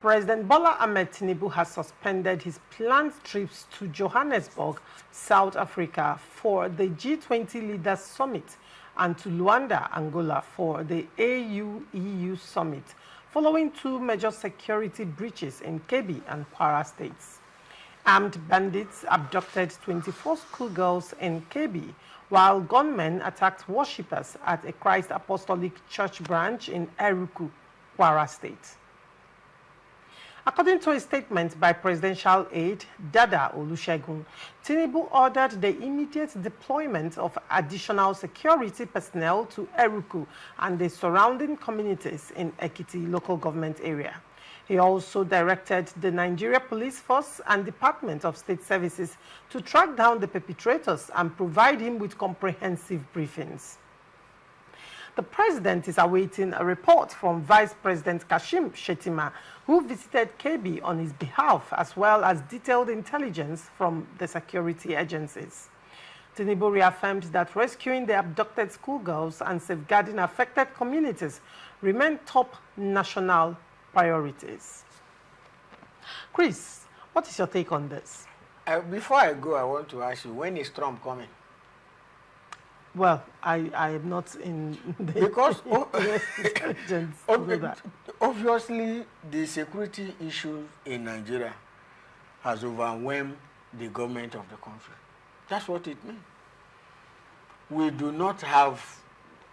President Bola Ahmed Tinubu has suspended his planned trips to Johannesburg, South Africa for the G20 Leaders Summit and to Luanda, Angola for the AU-EU Summit, following two major security breaches in Kebbi and Kwara States. Armed bandits abducted 24 schoolgirls in Kebbi, while gunmen attacked worshippers at a Christ Apostolic Church branch in Eruku, Kwara State. According to a statement by presidential aide Dada Olusegun, Tinubu ordered the immediate deployment of additional security personnel to Eruku and the surrounding communities in Ekiti local government area. He also directed the Nigeria Police Force and Department of State Services to track down the perpetrators and provide him with comprehensive briefings. The president is awaiting a report from Vice President Kashim Shettima, who visited Kebbi on his behalf, as well as detailed intelligence from the security agencies. Tinubu reaffirmed that rescuing the abducted schoolgirls and safeguarding affected communities remain top national priorities. Chris, what is your take on this? Before I go, I want to ask you, when is Trump coming? Well, I am not in the because intelligence to do that. Obviously, the security issue in Nigeria has overwhelmed the government of the country. That's what it means. We do not have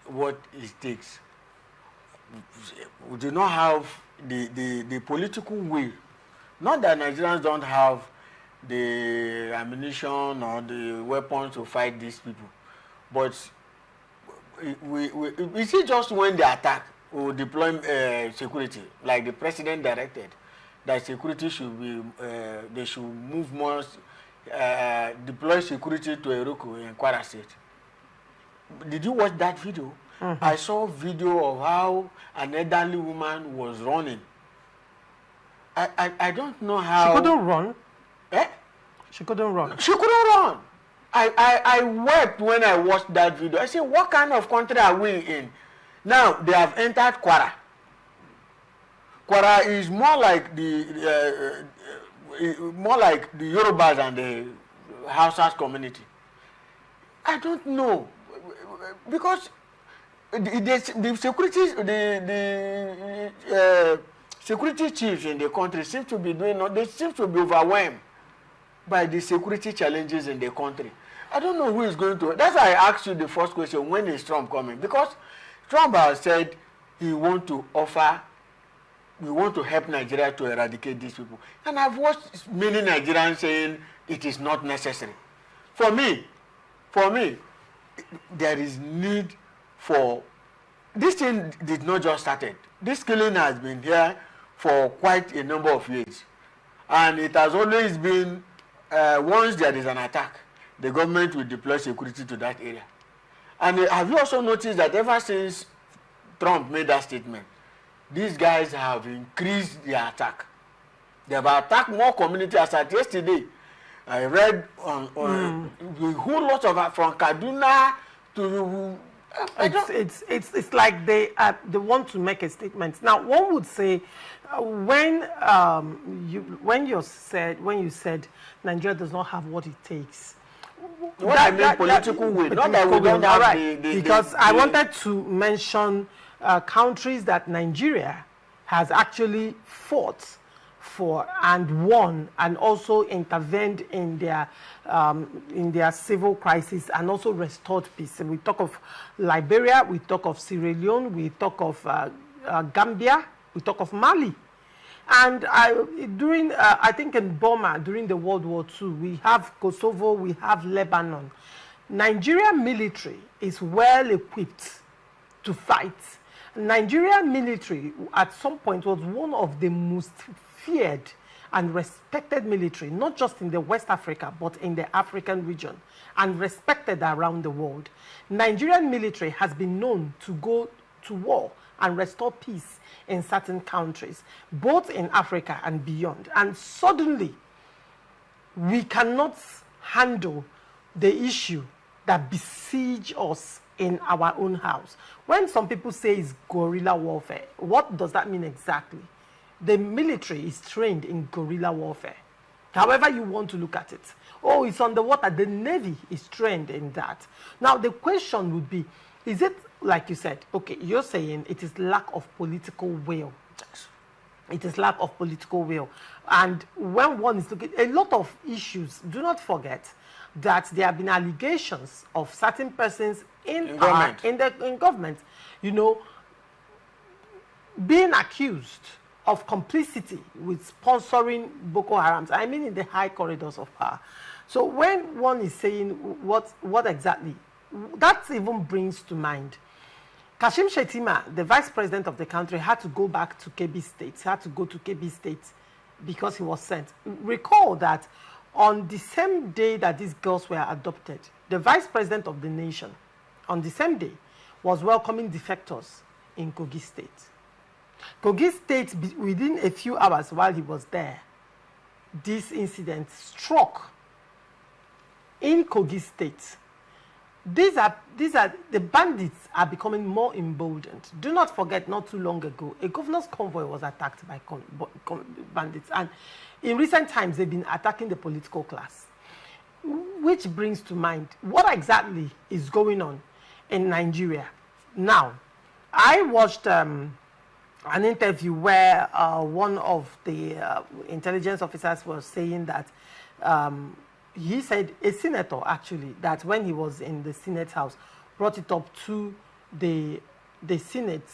what it takes. We do not have the political will. Not that Nigerians don't have the ammunition or the weapons to fight these people. But we see just when they attack or deploy security, like the president directed, that security should be, they should move more, deploy security to Eruku in Kwara State. Did you watch that video? Mm-hmm. I saw a video of how an elderly woman was running. I don't know how. She couldn't run? Eh? She couldn't run? She couldn't run. I wept when I watched that video. I said, what kind of country are we in? Now, they have entered Kwara. Kwara is more like the Yorubas and the Hausas community. I don't know. Because the security chiefs in the country seem to be overwhelmed by the security challenges in the country. I don't know who is going to. That's why I asked you the first question, when is Trump coming? Because Trump has said he want to help Nigeria to eradicate these people. And I've watched many Nigerians saying it is not necessary. For me, there is need for, this thing did not just started. This killing has been here for quite a number of years. And it has always been, once there is an attack, the government will deploy security to that area. And have you also noticed that ever since Trump made that statement, these guys have increased their attack. They have attacked more communities. As at yesterday, I read on a whole lot of from Kaduna to. It's like they want to make a statement. Now, one would say, when you said Nigeria does not have what it takes. Political will. Not that we don't have right. Because I wanted to mention countries that Nigeria has actually fought for and won, and also intervened in their civil crisis and also restored peace. We talk of Liberia, we talk of Sierra Leone, we talk of Gambia, we talk of Mali. And I think in Burma, during the World War II, we have Kosovo, we have Lebanon. Nigerian military is well equipped to fight. Nigerian military at some point was one of the most feared and respected military, not just in the West Africa, but in the African region, and respected around the world. Nigerian military has been known to go to war and restore peace in certain countries, both in Africa and beyond. And suddenly, we cannot handle the issue that besiege us in our own house. When some people say it's guerrilla warfare, what does that mean exactly? the military is trained in guerrilla warfare. However you want to look at it. Oh, it's underwater. The Navy is trained in that. Now, the question would be, is it, like you said, okay, you're saying it is lack of political will. Yes. It is lack of political will. And when one is looking, a lot of issues, do not forget that there have been allegations of certain persons in government, you know, being accused of complicity with sponsoring Boko Haram. I mean, in the high corridors of power. So when one is saying what exactly, that even brings to mind, Kashim Shettima, the vice president of the country, had to go back to Kebbi State. He had to go to Kebbi State because he was sent. Recall that on the same day that these girls were adopted, the vice president of the nation, on the same day, was welcoming defectors in Kogi State. Kogi State, within a few hours while he was there, this incident struck in Kogi State. These are the bandits are becoming more emboldened. Do not forget, not too long ago, a governor's convoy was attacked by bandits, and in recent times they've been attacking the political class, which brings to mind what exactly is going on in Nigeria. Now, I watched an interview where one of the intelligence officers was saying that he said a senator, actually, that when he was in the Senate House, brought it up to the Senate,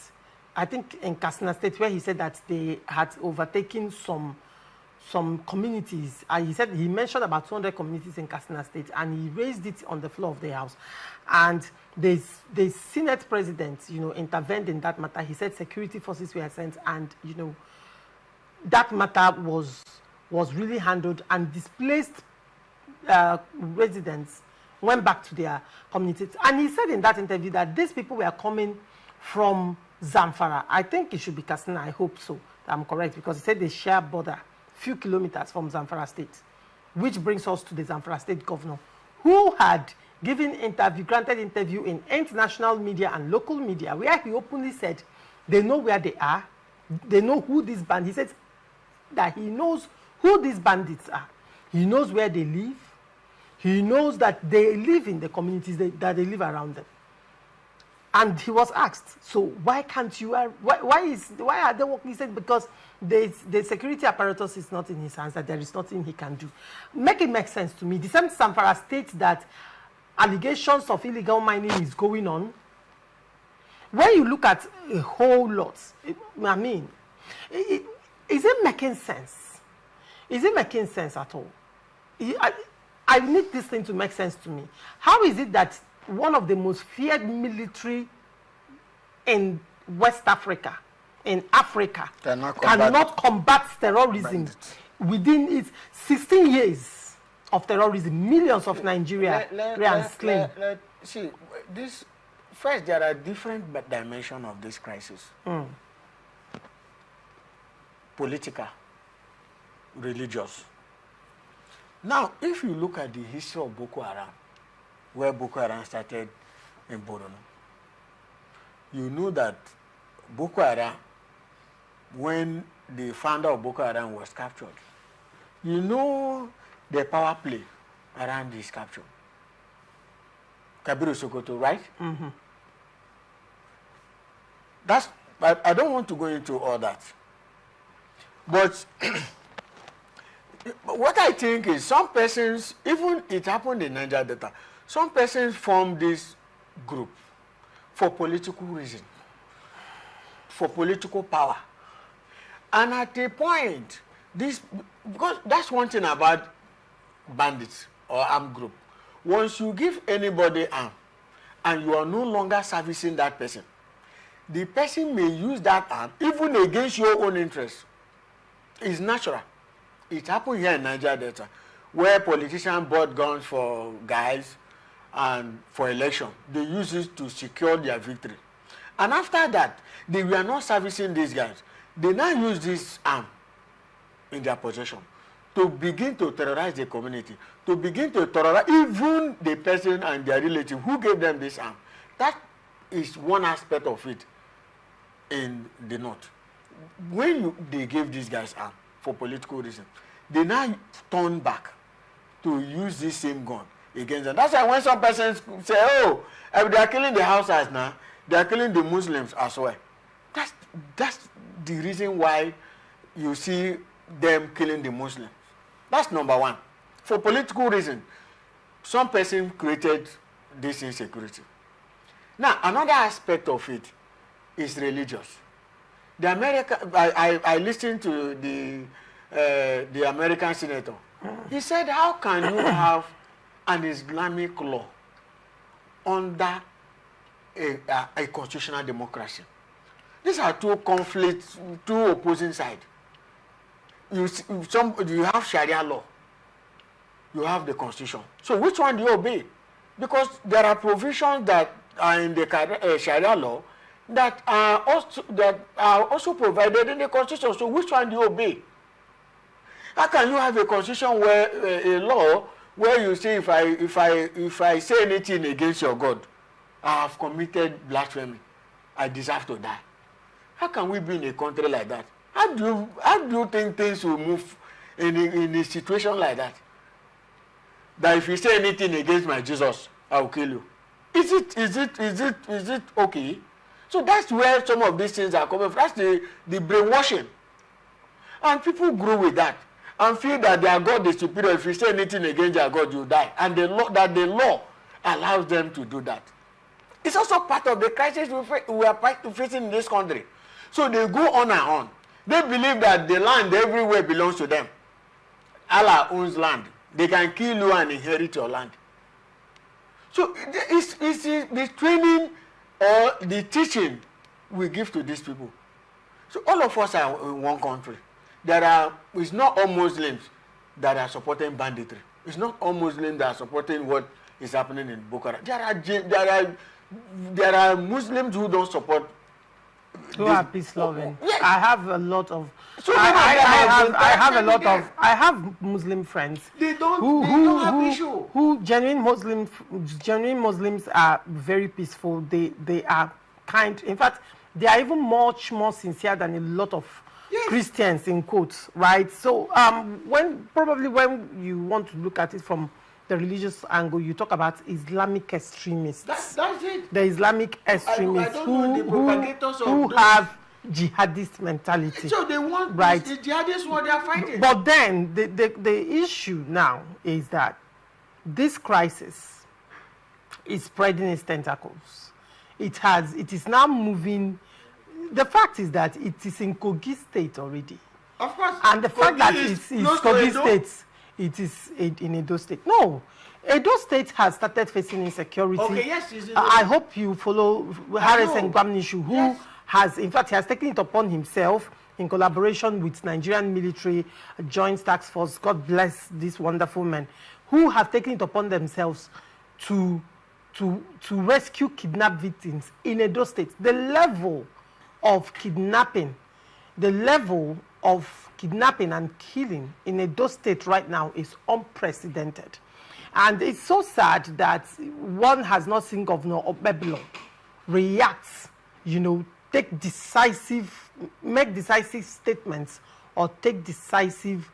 I think in Katsina State, where he said that they had overtaken some communities. He mentioned about 200 communities in Katsina State, and he raised it on the floor of the House. And the Senate president, you know, intervened in that matter. He said security forces were sent, and, you know, that matter was really handled, and displaced residents went back to their communities. And he said in that interview that these people were coming from Zamfara. I think it should be Katsina. I hope so. I'm correct, because he said they share border few kilometers from Zamfara State, which brings us to the Zamfara State governor, who had granted interview in international media and local media, where he openly said they know where they are, they know who these bandits. He said that he knows who these bandits are. He knows where they live. He knows that they live in the communities that they live around them. And he was asked, so why can't you, why are they working? He said, because the security apparatus is not in his hands, that there is nothing he can do. Make it make sense to me. The same Zamfara State that allegations of illegal mining is going on. When you look at a whole lot, I mean, is it making sense? Is it making sense at all? I need this thing to make sense to me. How is it that one of the most feared military in West Africa, in Africa, cannot combat terrorism within its 16 years of terrorism? Millions of Nigerians slain. See, this first, there are different dimensions of this crisis. Political, religious. Now, if you look at the history of Boko Haram, where Boko Haram started in Borno, you know that Boko Haram, when the founder of Boko Haram was captured, you know the power play around this capture. Kabiru Sokoto, right? Mm-hmm. I don't want to go into all that. But what I think is some persons, even it happened in Niger Delta, some persons form this group for political reason, for political power. And at a point, because that's one thing about bandits or armed group. Once you give anybody arm and you are no longer servicing that person, the person may use that arm even against your own interest. It's natural. It happened here in Niger Delta, where politicians bought guns for guys and for election. They use it to secure their victory. And after that, they were not servicing these guys. They now use this arm in their possession to begin to terrorize the community, to begin to terrorize even the person and their relative who gave them this arm. That is one aspect of it in the north. when they gave these guys arm for political reasons, they now turn back to use this same gun against them. That's why when some persons say, oh, if they are killing the Hausas now, they are killing the Muslims as well. That's the reason why you see them killing the Muslims. That's number one. For political reasons, some person created this insecurity. Now, another aspect of it is religious. The I listened to the American senator. He said, how can you have an Islamic law under a constitutional democracy? These are two conflicts, two opposing sides. You have Sharia law, you have the constitution. So which one do you obey? Because there are provisions that are in the Sharia law that are also provided in the constitution. So which one do you obey? How can you have a constitution where a law where you say if I say anything against your God, I have committed blasphemy, I deserve to die? How can we be in a country like that? How do you think things will move in a situation like that? That if you say anything against my Jesus, I will kill you. Is it okay? So that's where some of these things are coming from. That's the brainwashing. And people grow with that and feel that their God is superior. If you say anything against their God, you die. And the law allows them to do that. It's also part of the crisis we are facing in this country. So they go on and on. They believe that the land everywhere belongs to them. Allah owns land. They can kill you and inherit your land. So it's the training or the teaching we give to these people. So all of us are in one country. It's not all Muslims that are supporting banditry. It's not all Muslims that are supporting what is happening in Boko Haram. There are Muslims who don't support. Who are peace loving. Yes. I have a lot of. So I have Muslim friends. They don't have issue. Who genuine Muslims are very peaceful. They are kind. In fact, they are even much more sincere than a lot of Christians in quotes, right? So when you want to look at it from the religious angle, you talk about Islamic extremists. That's it. The Islamic extremists who have jihadist mentality. So they want the jihadists what they are fighting. But then the issue now is that this crisis is spreading its tentacles. It is now moving. The fact is that it is in Kogi State already. Of course. And the fact that it's Kogi State, it is in Edo State. No, Edo State has started facing insecurity. Okay, yes. I hope you follow Harris and Gwamnishu, who has taken it upon himself in collaboration with Nigerian military joint task force. God bless these wonderful men who have taken it upon themselves to rescue kidnapped victims in Edo State. The level of kidnapping and killing in Edo State right now is unprecedented. And it's so sad that one has not seen Governor Obebilo react, make decisive statements or take decisive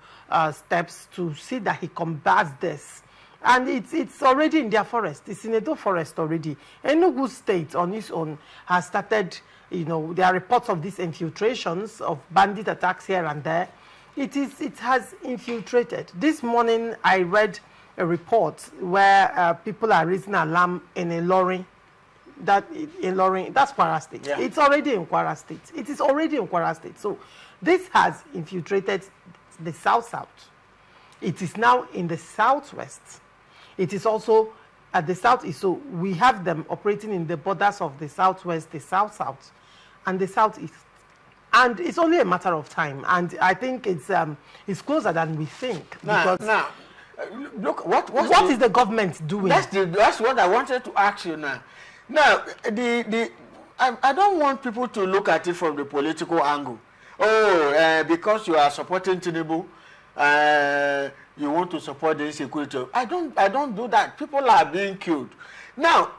steps to see that he combats this. And it's already in their forest. It's in Edo forest already. Enugu State on its own has started, there are reports of these infiltrations of bandit attacks here and there. It has infiltrated. This morning I read a report where people are raising alarm in Ilorin. That's Kwara State. Yeah. It's already in Kwara State. It is already in Kwara State. So this has infiltrated the south. It is now in the southwest. It is also at the southeast. So we have them operating in the borders of the southwest, the south, and the southeast. And it's only a matter of time. And I think it's closer than we think. Now, look, what is the government doing? That's what I wanted to ask you now. Now, I don't want people to look at it from the political angle. Because you are supporting Tinubu, you want to support the insecurity. I don't do that. People are being killed. Now,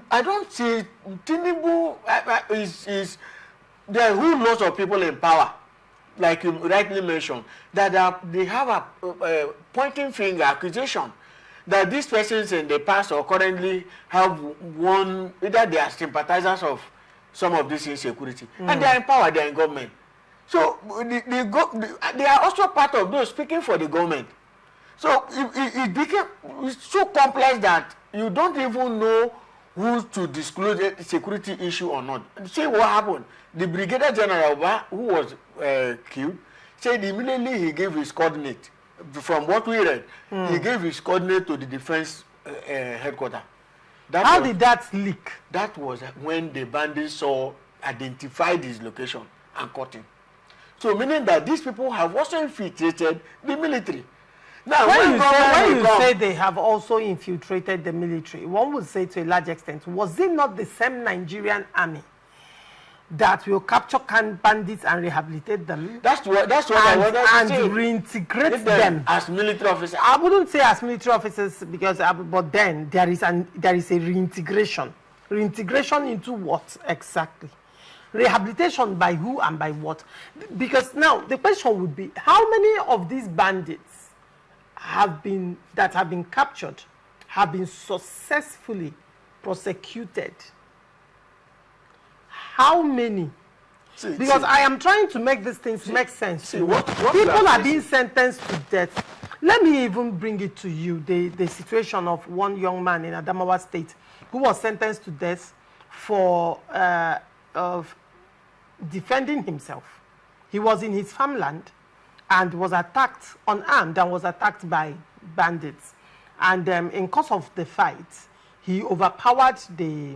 I don't see Tinubu there are whole lots of people in power, like you rightly mentioned, that they have a pointing finger accusation that these persons in the past or currently have won, either they are sympathizers of some of this insecurity, and they are in power, they are in government. So they are also part of those speaking for the government. So it became so complex that you don't even know who to disclose a security issue or not. See what happened. The Brigadier General who was killed said immediately he gave his coordinate. From what we read, he gave his coordinate to the defense headquarters. How did that leak? That was when the bandits identified his location and caught him. So meaning that these people have also infiltrated the military. Now, when you say they have also infiltrated the military, one would say to a large extent, was it not the same Nigerian army that will capture bandits and rehabilitate them? That's what I wanted to say. And reintegrate them as military officers. I wouldn't say as military officers because, but then there is a reintegration. Reintegration into what exactly? Rehabilitation by who and by what? Because now the question would be, how many of these bandits have been captured have been successfully prosecuted? How many? Because I am trying to make these things make sense. What people are being sentenced to death. Let me even bring it to you, the situation of one young man in Adamawa State who was sentenced to death for of defending himself. He was in his farmland and was attacked, unarmed, and was attacked by bandits. And in course of the fight, he overpowered the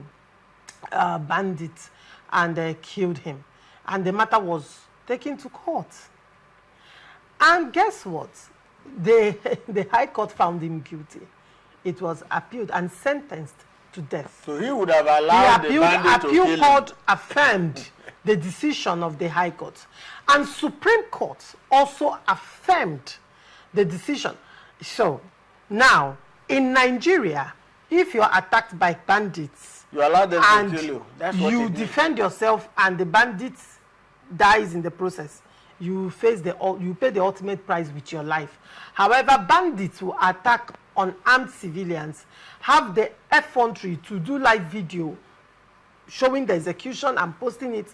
bandits and killed him. And the matter was taken to court. And guess what? The High Court found him guilty. It was appealed and sentenced to death. So he would have allowed the bandit to kill him. Appeal court affirmed the decision of the High Court. And Supreme Court also affirmed the decision. So now, in Nigeria, if you're attacked by bandits, you allow them to kill you. That's what you defend yourself and the bandits dies in the process, you pay the ultimate price with your life. However, bandits who attack unarmed civilians have the effrontery to do live video showing the execution and posting it,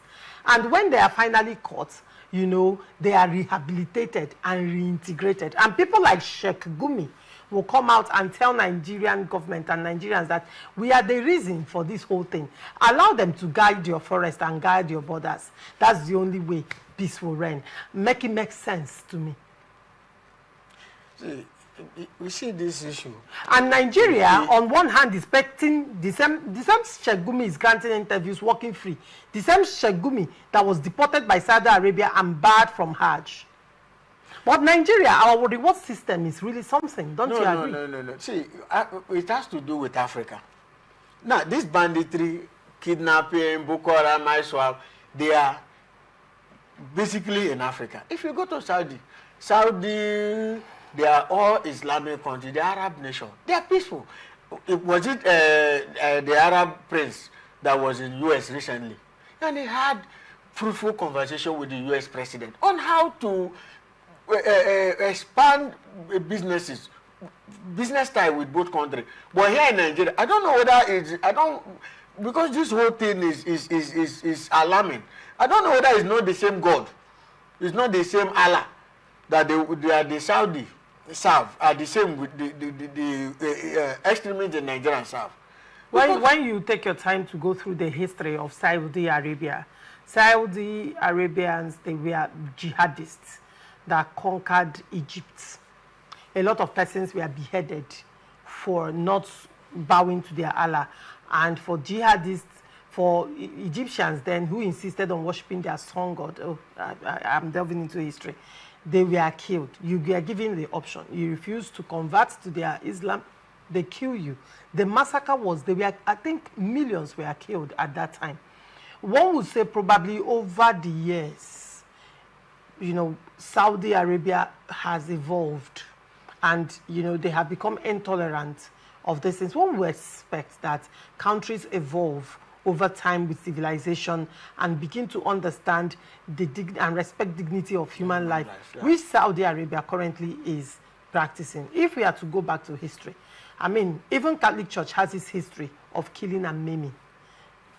and when they are finally caught, you know, they are rehabilitated and reintegrated. And people like Sheikh Gumi will come out and tell Nigerian government and Nigerians that we are the reason for this whole thing. Allow them to guide your forest and guide your borders. That's the only way peace will reign. Make it make sense to me. See, we see this issue. And Nigeria, on one hand, is expecting the same Sheikh Gumi is granting interviews, working free. The same Sheikh Gumi that was deported by Saudi Arabia and barred from Hajj. But Nigeria, our reward system is really something, don't you agree? No. See, it has to do with Africa. Now, this banditry, kidnapping, Boko Haram, ISWAP, they are basically in Africa. If you go to Saudi, they are all Islamic countries, the Arab nation. They are peaceful. Was it the Arab prince that was in US recently? And he had fruitful conversation with the US president on how to expand business tie with both countries. But here in Nigeria, I don't know whether because this whole thing is alarming. I don't know whether it's not the same God, it's not the same Allah that the Saudi serve, are the same with the extremists in Nigeria serve. When you take your time to go through the history of Saudi Arabia, Saudi Arabians, they were jihadists that conquered Egypt. A lot of persons were beheaded for not bowing to their Allah. And for jihadists, for Egyptians then who insisted on worshiping their sun god, I'm delving into history, they were killed. You were given the option. You refuse to convert to their Islam, they kill you. The massacre was, I think millions were killed at that time. One would say probably over the years, you know, Saudi Arabia has evolved and, you know, they have become intolerant of these things. One would expect that countries evolve over time with civilization and begin to understand and respect dignity of human life, which Saudi Arabia currently is practicing. If we are to go back to history, I mean, even Catholic Church has its history of killing and maiming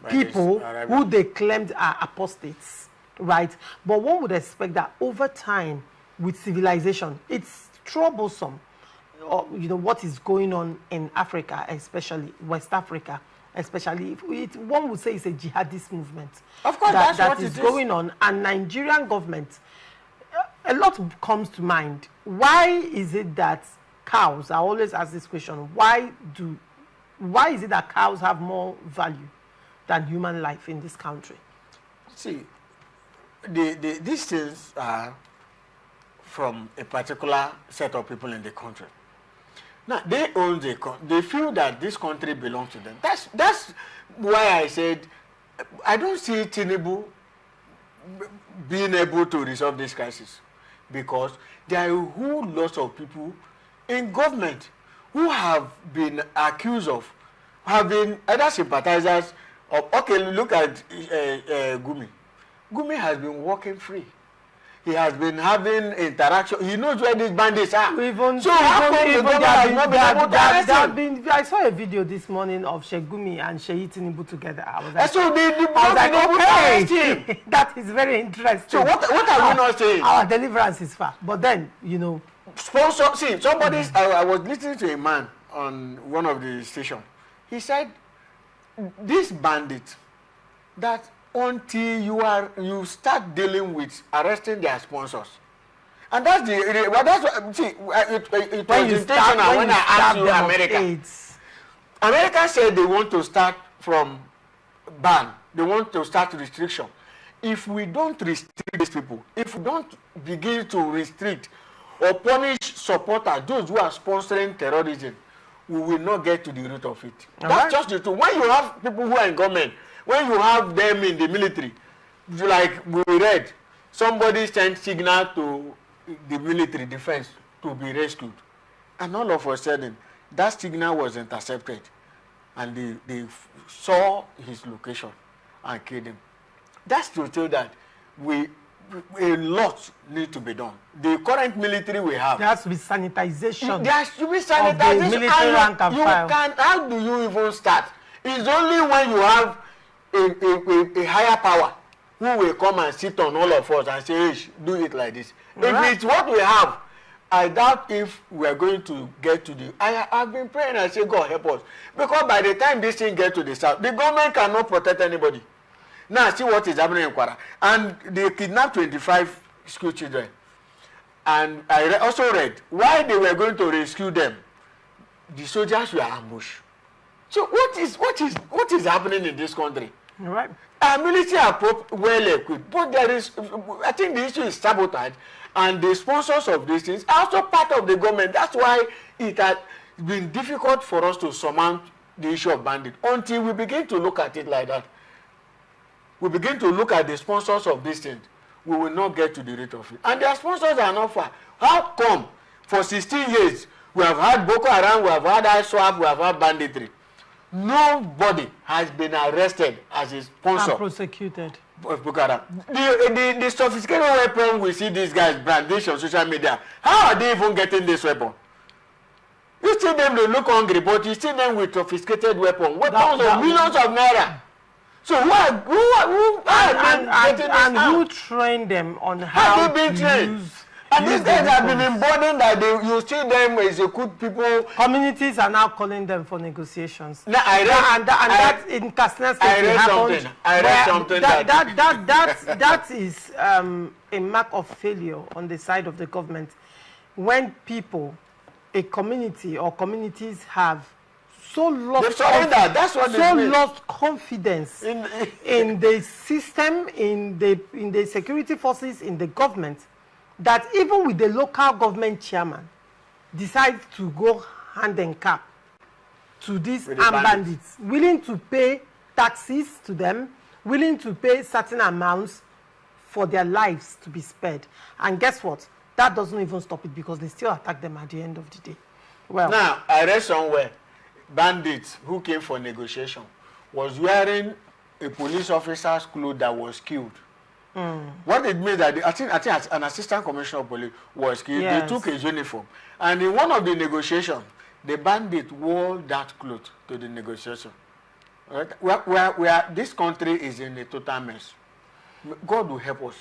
people who they claimed are apostates, right? But one would expect that over time with civilization, it's troublesome. You know, what is going on in Africa, especially West Africa, especially, one would say it's a jihadist movement. Of course, that is going on. And Nigerian government, a lot comes to mind. Why is it that cows, I always ask this question, why is it that cows have more value than human life in this country? See, these things are from a particular set of people in the country. Now, they own the country. They feel that this country belongs to them. That's why I said I don't see Tinubu being able to resolve this crisis, because there are a whole lot of people in government who have been accused of having other sympathizers of, okay, look at Gumi. Gumi has been walking free. He has been having interaction. He knows where these bandits are. So how come the government has not been able to arrest him? I saw a video this morning of Sheikh Gumi and Sheikh Tinubu together. I was like, so okay, that is very interesting. So what are we not saying? Our deliverance is far. But then, you know, sponsor. See, somebody's. I was listening to a man on one of the stations. He said, "This bandit, that until you start dealing with arresting their sponsors, and that's what, see, it was intentional when I asked you America. America said they want to start from ban. They want to start restriction. If we don't restrict these people, if we don't begin to restrict or punish supporters, those who are sponsoring terrorism, we will not get to the root of it. That's just the truth. When you have people who are in government, when you have them in the military, like we read, somebody sent signal to the military defense to be rescued. And all of a sudden, that signal was intercepted. And they saw his location and killed him. That's to tell that a lot need to be done. The current military we have. There has to be sanitization. There has to be sanitization. Of the military rank and file. How do you even start? It's only when you have a higher power who will come and sit on all of us and say, hey, do it like this. If it's what we have, I doubt if we are going to get to the... I've been praying and say, God help us. Because by the time this thing gets to the south, the government cannot protect anybody. Now, see what is happening in Kwara. And they kidnapped 25 school children. And I also read, while they were going to rescue them, the soldiers were ambushed. So what is happening in this country? You're right. Our military are well equipped, but there is, I think the issue is sabotage, and the sponsors of these things are also part of the government. That's why it has been difficult for us to surmount the issue of bandit until we begin to look at it like that. We begin to look at the sponsors of these things. We will not get to the root of it. And their sponsors are not far. How come for 16 years we have had Boko Haram, we have had ISWAP, we have had banditry? Nobody has been arrested as a sponsor. And prosecuted. Of Boko Haram. The sophisticated weapon we see these guys brandish on social media, how are they even getting this weapon? You see them, they look hungry, but you see them with sophisticated weapons of millions of naira. So who trained them on how to use? And these guys have been emboldened that you see them execute people. Communities are now calling them for negotiations. Now, I read in Katsina State. I read something. That is a mark of failure on the side of the government. When people, a community or communities have lost confidence in the system, in the security forces, in the government, that even with the local government chairman decides to go hand in cap to these armed bandits, willing to pay taxes to them, willing to pay certain amounts for their lives to be spared. And guess what? That doesn't even stop it, because they still attack them at the end of the day. Well, now, I read somewhere, bandits who came for negotiation was wearing a police officer's clothes that was killed. What it means that I think an assistant commissioner of police was killed. Yes. They took his uniform, and in one of the negotiations, the bandit wore that cloth to the negotiation. Right? This country is in a total mess. God will help us.